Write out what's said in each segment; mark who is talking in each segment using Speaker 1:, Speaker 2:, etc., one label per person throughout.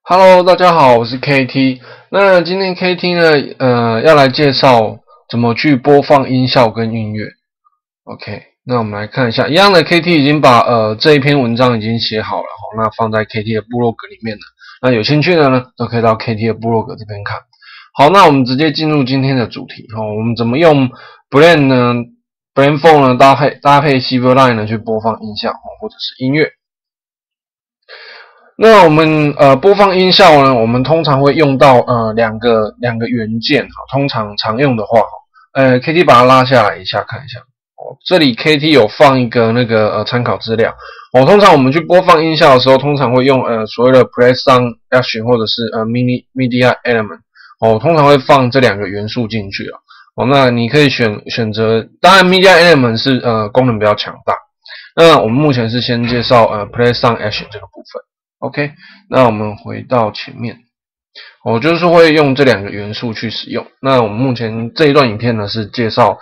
Speaker 1: Hello，大家好，我是 KT。那今天 KT 呢，要来介绍怎么去播放音效跟音乐。OK，那我们来看一下，一样的 KT 已经把这一篇文章已经写好了，那放在 KT 的部落格里面了。那有兴趣的呢，都可以到 KT 的部落格这边看。好，那我们直接进入今天的主题我们怎么用 Blend 呢 ？Blend Phone 呢搭配 Silverline 呢去播放音效或者是音乐。那我们播放音效呢，我们通常会用到两个元件通常常用的话KT 把它拉下来一下看一下这里 KT 有放一个那个参考资料通常我们去播放音效的时候，通常会用所谓的 Play Sound Action 或者是Media Element 通常会放这两个元素进去那你可以选择，当然 Media Element 是功能比较强大。那我们目前是先介绍Play Sound Action 这个部分。OK， 那我们回到前面，就是会用这两个元素去使用。那我们目前这一段影片呢是介绍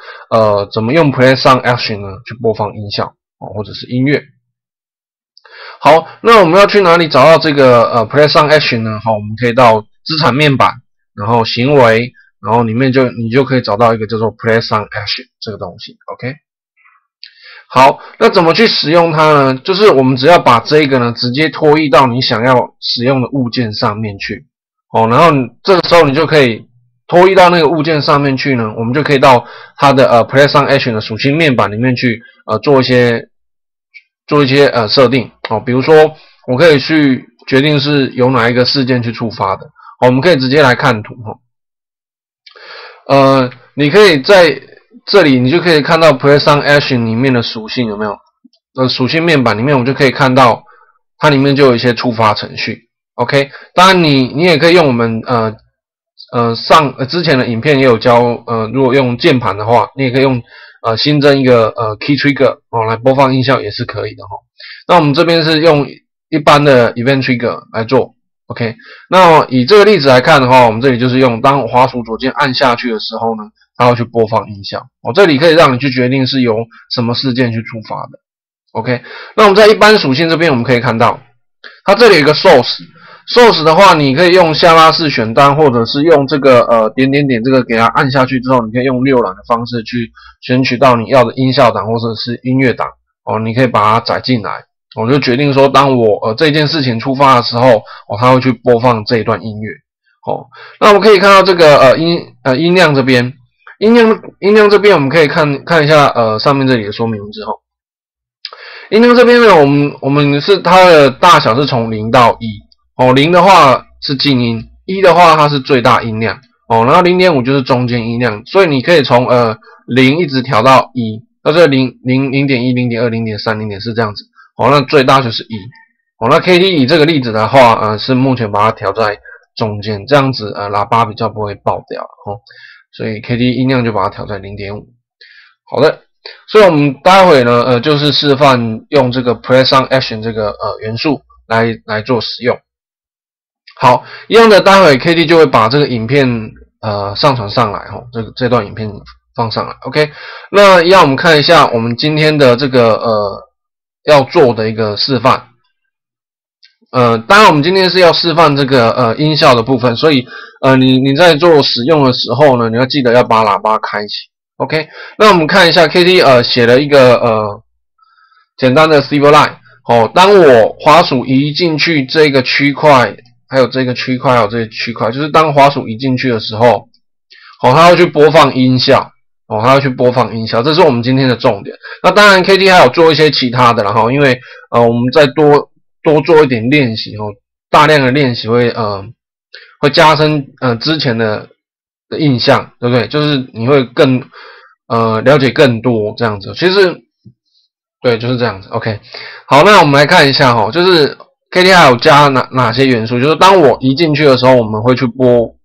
Speaker 1: 怎么用 Play Sound Action 呢去播放音效或者是音乐。好，那我们要去哪里找到这个Play Sound Action 呢？我们可以到资产面板，然后行为，然后里面你就可以找到一个叫做 Play Sound Action 这个东西。OK。好，那怎么去使用它呢？就是我们只要把这个呢直接拖移到你想要使用的物件上面去然后这个时候你就可以拖移到那个物件上面去呢，我们就可以到它的Play Sound Action 的属性面板里面去做一些设定比如说我可以去决定是由哪一个事件去触发的我们可以直接来看图你可以在这里你就可以看到 Play Sound Action 里面的属性有没有？属性面板里面我们就可以看到它里面就有一些触发程序。OK， 当然你也可以用我们之前的影片也有教如果用键盘的话，你也可以用新增一个Key Trigger 来播放音效也是可以的那我们这边是用一般的 Event Trigger 来做。OK， 那以这个例子来看的话，我们这里就是用当滑鼠左键按下去的时候呢，它会去播放音效这里可以让你去决定是由什么事件去触发的。OK， 那我们在一般属性这边我们可以看到，它这里有一个 source 的话，你可以用下拉式选单，或者是用这个点这个给它按下去之后，你可以用浏览的方式去选取到你要的音效档或者是音乐档你可以把它载进来。我就决定说，当我这件事情触发的时候它会去播放这一段音乐那我们可以看到这个音量这边，音量这边我们可以看一下上面这里的说明之后，音量这边呢，我们是它的大小是从0到10的话是静音，1的话它是最大音量然后 0.5 就是中间音量，所以你可以从0一直调到1，到这0.1 0.2 0.3 0.4这样子那最大就是1那 KT 以这个例子的话是目前把它调在中间，这样子喇叭比较不会爆掉所以 KT 音量就把它调在 0.5。 好的，所以我们待会呢就是示范用这个 Play Sound Action 这个元素来做使用。好，一样的，待会 KT 就会把这个影片上传上来这段影片放上来。OK， 那一样我们看一下我们今天的这个要做的一个示范。当然我们今天是要示范这个音效的部分，所以你在做使用的时候呢，你要记得要把喇叭开启。OK， 那我们看一下 KT 写了一个简单的 Silverline当我滑鼠移进去这个区块，还有这个区块，还有这个区块，就是当滑鼠移进去的时候它会去播放音效它会去播放音效，这是我们今天的重点。那当然 KT 还有做一些其他的啦因为我们再多做一点练习大量的练习会加深之前的印象，对不对？就是你会更了解更多这样子。其实对，就是这样子。OK， 好，那我们来看一下就是 KT 还有加哪些元素？就是当我移进去的时候，我们会去播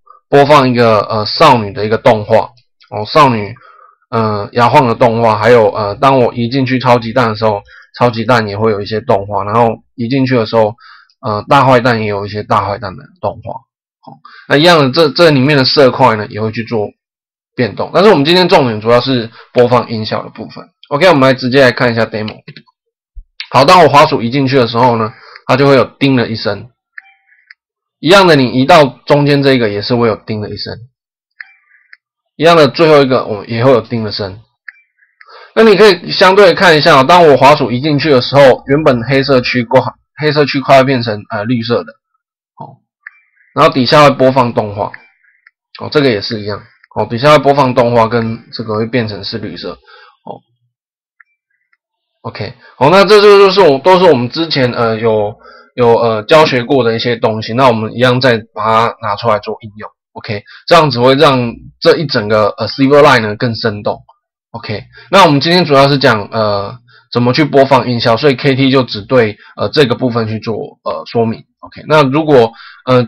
Speaker 1: 放一个少女的一个动画少女摇晃的动画，还有当我移进去超级蛋的时候，超级蛋也会有一些动画，然后移进去的时候大坏蛋也有一些大坏蛋的动画那一样的这里面的色块呢也会去做变动，但是我们今天重点主要是播放音效的部分。 OK， 我们直接来看一下 demo。 好，当我滑鼠移进去的时候呢，它就会有叮了一声一样的，你移到中间这个也是会有叮的一声，一样的最后一个我也会有叮的声。那你可以相对看一下，当我滑鼠移进去的时候，原本黑色区块会变成绿色的，然后底下会播放动画，这个也是一样，底下会播放动画跟这个会变成是绿色，OK， 那这就是都是我们之前有教学过的一些东西，那我们一样再把它拿出来做应用 ，OK， 这样只会让这一整个Silverlight 呢更生动 ，OK， 那我们今天主要是讲怎么去播放音效，所以 KT 就只对这个部分去做说明 ，OK， 那如果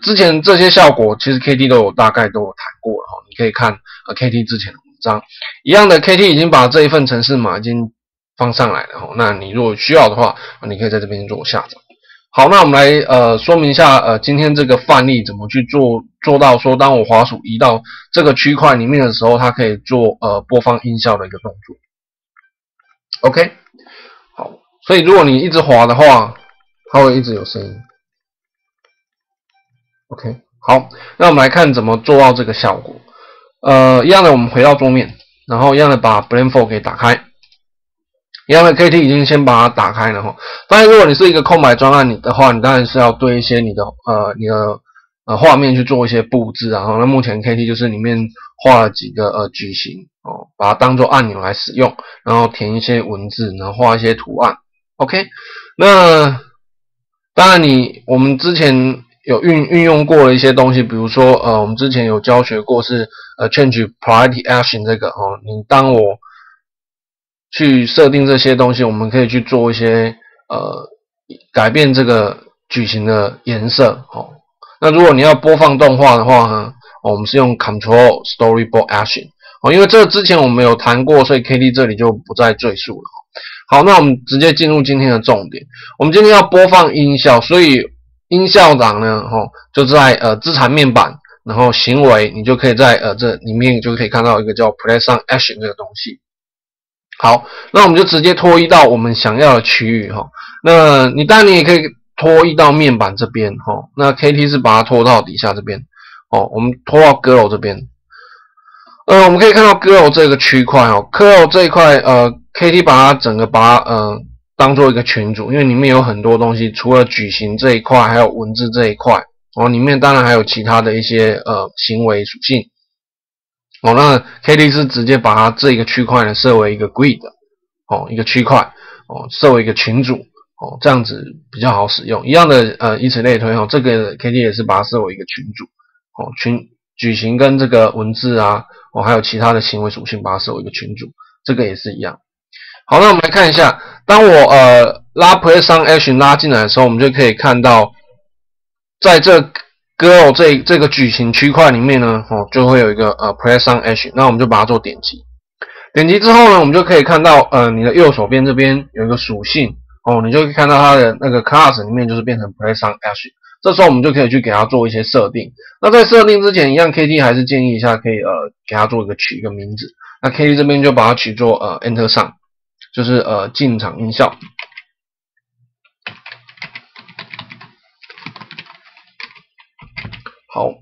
Speaker 1: 之前这些效果其实 KT 大概都有谈过了你可以看KT 之前的文章，一样的 KT 已经把这一份程式码已经放上来了那你如果需要的话，你可以在这边做下载。好，那我们来说明一下今天这个范例怎么去做到说，当我滑鼠移到这个区块里面的时候，它可以做播放音效的一个动作。OK， 好，所以如果你一直滑的话，它会一直有声音。OK， 好，那我们来看怎么做到这个效果。一样的，我们回到桌面，然后一样的把 Blend4 给打开。一样的 KT 已经先把它打开了哈。当然，如果你是一个空白专案的话，你当然是要对一些你的画面去做一些布置啊。那目前 KT 就是里面画了几个矩形把它当做按钮来使用，然后填一些文字，然后画一些图案。OK， 那当然我们之前有运用过的一些东西，比如说我们之前有教学过是change priority action 这个你当我去设定这些东西，我们可以去做一些改变这个矩形的颜色那如果你要播放动画的话呢，我们是用 Control Storyboard Action 因为这之前我们有谈过，所以 KT 这里就不再赘述了。好，那我们直接进入今天的重点。我们今天要播放音效，所以音效档呢就在资产面板，然后行为你就可以在这里面就可以看到一个叫 Play Sound Action 这个东西。好，那我们就直接拖移到我们想要的区域那当然你也可以拖移到面板这边那 KT 是把它拖到底下这边我们拖到歌楼这边。我们可以看到歌楼这个区块歌楼这一块KT 把它当做一个群组，因为里面有很多东西，除了矩形这一块，还有文字这一块里面当然还有其他的一些行为属性。那 KT 是直接把它这个区块呢设为一个 grid 一个区块设为一个群组这样子比较好使用。一样的以此类推这个 KT 也是把它设为一个群组矩形跟这个文字啊还有其他的行为属性把它设为一个群组，这个也是一样。好，那我们来看一下，当我拉 Play Sound Action 拉进来的时候，我们就可以看到在这歌偶这个矩形区块里面呢就会有一个Play Sound Action， 那我们就把它做点击。点击之后呢，我们就可以看到你的右手边这边有一个属性你就可以看到它的那个 class 里面就是变成 Play Sound Action。这时候我们就可以去给它做一些设定。那在设定之前，一样 KT 还是建议一下可以给它取一个名字。那 KT 这边就把它取作Enter Sound， 就是进场音效。好，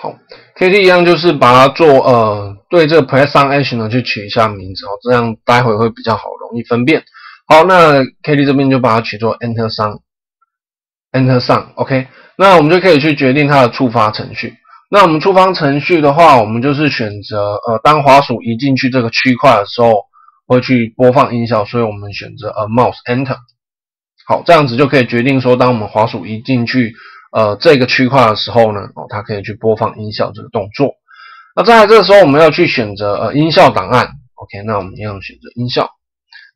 Speaker 1: 好 ，KT 一样就是把它做对这个 Play Sound Action 呢去取一下名字这样待会会比较好容易分辨。好，那 KT 这边就把它取作 Enter Sound，Enter Sound，OK， 那我们就可以去决定它的触发程序。那我们触发程序的话，我们就是选择当滑鼠移进去这个区块的时候，会去播放音效，所以我们选择Mouse Enter。好，这样子就可以决定说，当我们滑鼠移进去这个区块的时候呢，它可以去播放音效这个动作。那再来这个时候，我们要去选择音效档案 ，OK， 那我们一样选择音效。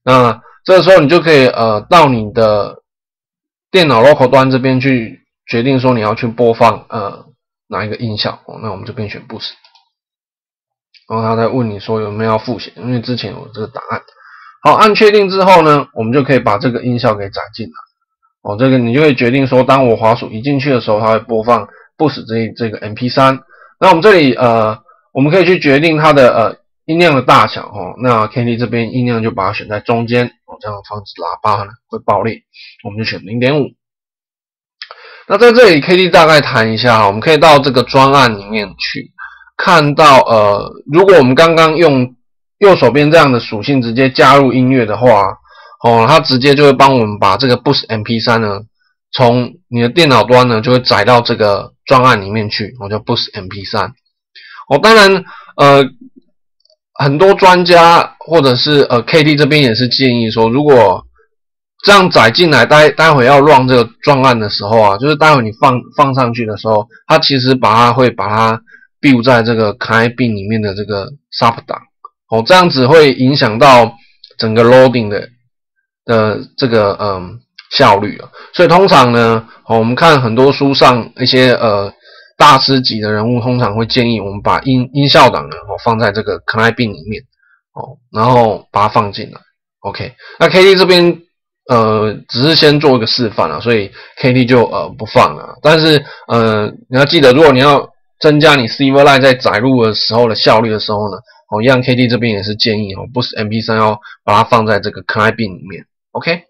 Speaker 1: 那这个时候你就可以到你的电脑 local 端这边去决定说你要去播放哪一个音效那我们这边选 Boost。然后他再问你说有没有要复写，因为之前有这个档案。好，按确定之后呢，我们就可以把这个音效给载进来。这个你就会决定说，当我滑鼠移进去的时候，它会播放 Boost 这个 MP3。那我们这里我们可以去决定它的音量的大小哦，那 KT 这边音量就把它选在中间哦，这样防止喇叭呢会爆裂，我们就选 0.5。那在这里 KT 大概谈一下，我们可以到这个专案里面去看到如果我们刚刚用右手边这样的属性直接加入音乐的话，哦，它直接就会帮我们把这个 Boost MP3 呢，从你的电脑端呢就会载到这个专案里面去，叫 Boost MP3。哦，当然很多专家或者是KT 这边也是建议说，如果这样载进来，待会要 run 这个专案的时候啊，就是待会你放上去的时候，它其实会把它 build 在这个 client bin 里面的这个 sub 档，哦，这样子会影响到整个 loading 的这个效率啊。所以通常呢，我们看很多书上一些大师级的人物，通常会建议我们把音效档呢放在这个 client bin 里面然后把它放进来。OK， 那 KT 这边只是先做一个示范啊，所以 KT 就不放了。但是你要记得，如果你要增加你 Silverlight 在载入的时候的效率的时候呢，一样 KT 这边也是建议Boost MP3 要把它放在这个 client bin 里面。OK，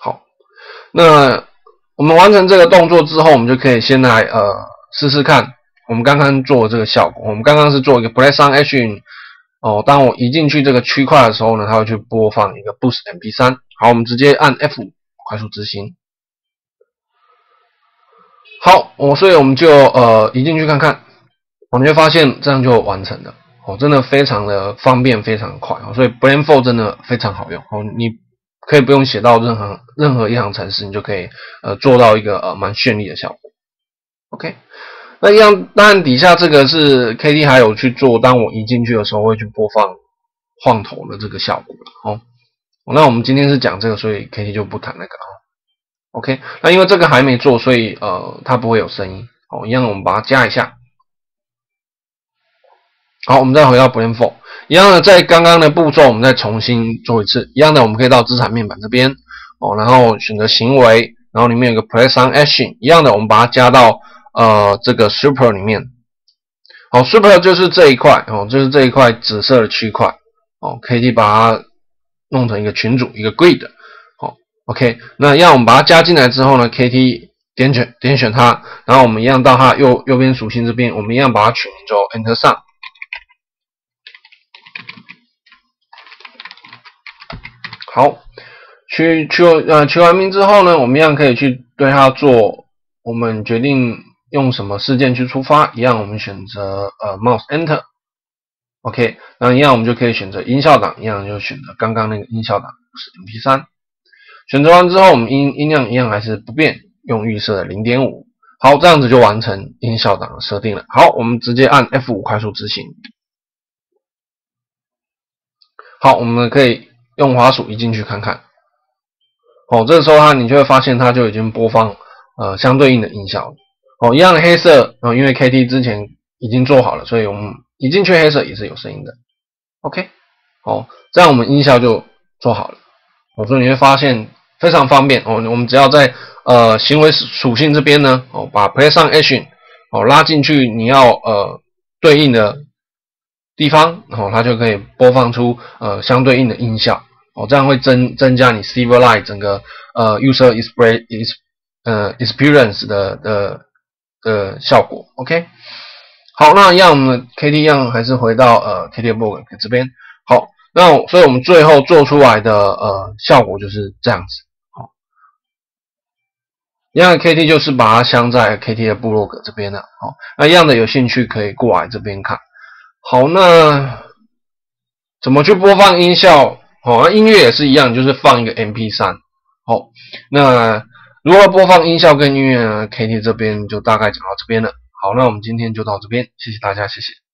Speaker 1: 好，那我们完成这个动作之后，我们就可以先来试试看我们刚刚做的这个效果。我们刚刚是做一个 Play Sound Action。当我移进去这个区块的时候呢，它会去播放一个 Boost MP3。好，我们直接按 F5 快速执行。好，所以我们就移进去看看，我们就发现这样就完成了。真的非常的方便，非常的快。所以 Blend4 真的非常好用。你可以不用写到任何一行程式，你就可以做到一个蛮绚丽的效果。OK。那一样，当然底下这个是 KT 还有去做，当我移进去的时候会去播放晃头的这个效果那我们今天是讲这个，所以 KT 就不谈那个OK， 那因为这个还没做，所以它不会有声音一样我们把它加一下。好，我们再回到 Blend4， 一样的在刚刚的步骤我们再重新做一次，一样的我们可以到资产面板这边然后选择行为，然后里面有个 Play Sound Action， 一样的我们把它加到这个 Super 里面。好 ，Super 就是这一块就是这一块紫色的区块KT 把它弄成一个群组，一个 Grid。OK， 那一样我们把它加进来之后呢 ，KT 点选它，然后我们一样到它右边属性这边，我们一样把它取名就 Enter 上。好，取完名之后呢，我们一样可以去对它做，我们决定用什么事件去触发，一样我们选择Mouse Enter。OK， 那一样我们就可以选择音效档，一样就选择刚刚那个音效档是 MP3。选择完之后，我们音量一样还是不变，用预设的 0.5。好，这样子就完成音效档的设定了。好，我们直接按 F5 快速执行。好，我们可以用滑鼠移进去看看。这个时候你就会发现它就已经播放相对应的音效了。一样的黑色因为 KT 之前已经做好了，所以我们移进去黑色也是有声音的。OK， 这样我们音效就做好了。所以你会发现非常方便我们只要在行为属性这边呢把 Play Sound Action拉进去你要对应的地方它就可以播放出相对应的音效这样会增加你 Silverlight 整个user experience 的效果。OK， 好，那一样我们 KT 一样还是回到KTBlog 这边。好，那所以我们最后做出来的效果就是这样子。一样的 KT 就是把它镶在 KT 的部落格这边了。那一样的有兴趣可以过来这边看。好，那怎么去播放音效？那音乐也是一样，就是放一个 MP3。那如何播放音效跟音乐呢 ？KT 这边就大概讲到这边了。好，那我们今天就到这边，谢谢大家，谢谢。